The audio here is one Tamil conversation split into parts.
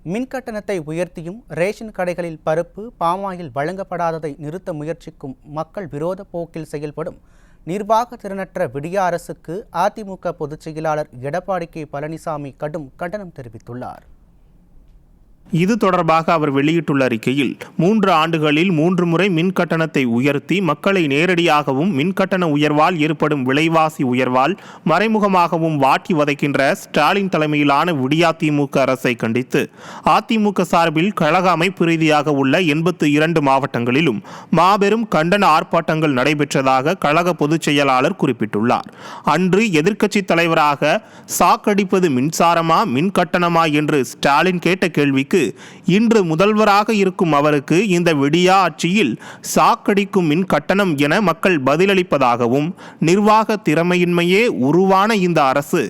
மின்கட்டணத்தை உயர்த்தியும் ரேஷன் கடைகளில் பருப்பு, பாமாயில் வழங்கப்படாததை நிறுத்த முயற்சிக்கும் மக்கள் விரோத போக்கில் செயல்படும் நிர்வாக திறனற்ற விடிய அரசுக்கு அதிமுக பொதுச் செயலாளர் எடப்பாடி கே பழனிசாமி கடும் கண்டனம் தெரிவித்துள்ளார். இது தொடர்பாக அவர் வெளியிட்டுள்ள அறிக்கையில் 3 ஆண்டுகளில் 3 முறை மின் கட்டணத்தை உயர்த்தி மக்களை நேரடியாகவும் மின்கட்டண உயர்வால் ஏற்படும் விலைவாசி உயர்வால் மறைமுகமாகவும் வாட்டி வதைக்கின்ற ஸ்டாலின் தலைமையிலான விடியா திமுக அரசை கண்டித்து அதிமுக சார்பில் கழக அமைப்பு ரீதியாக உள்ள 82 மாவட்டங்களிலும் மாபெரும் கண்டன ஆர்ப்பாட்டங்கள் நடைபெற்றதாக கழக பொதுச் செயலாளர் குறிப்பிட்டுள்ளார். அன்று எதிர்க்கட்சித் தலைவராக சாக்கடிப்பது மின்சாரமா மின் கட்டணமா என்று ஸ்டாலின் கேட்ட கேள்விக்கு இன்று முதல்வராக இருக்கும் அவருக்கு இந்த விடியா ஆட்சியில் சாக்கடிக்கும் மின் கட்டணம் என மக்கள் பதிலளிப்பதாகவும், நிர்வாக திறமையின்மையே உருவான இந்த அரசு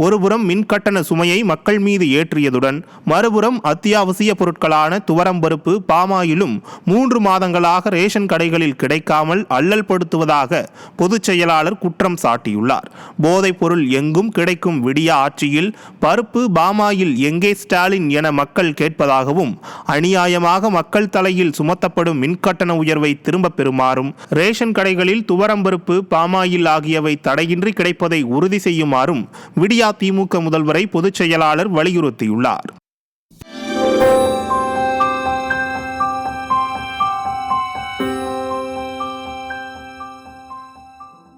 ஒருபுறம் மின் கட்டண சுமையை மக்கள் மீது ஏற்றியதுடன் மறுபுறம் அத்தியாவசிய பொருட்களான துவரம்பருப்பு, பாமாயிலும் 3 மாதங்களாக ரேஷன் கடைகளில் கிடைக்காமல் அல்லல் படுத்துவதாக பொதுச் செயலாளர் குற்றம் சாட்டியுள்ளார். போதைப் பொருள் எங்கும் கிடைக்கும் விடியா ஆட்சியில் பருப்பு, பாமாயில் எங்கே ஸ்டாலின் என மக்கள் கேட்பதாகவும், அநியாயமாக மக்கள் தலையில் சுமத்தப்படும் மின்கட்டண உயர்வை திரும்பப் பெறுமாறும், ரேஷன் கடைகளில் துவரம்பருப்பு, பாமாயில் ஆகியவை தடையின்றி கிடைப்பதை உறுதி செய்யுமாறும் விடியா திமுக முதல்வரை பொதுச் செயலாளர் வலியுறுத்தியுள்ளார்.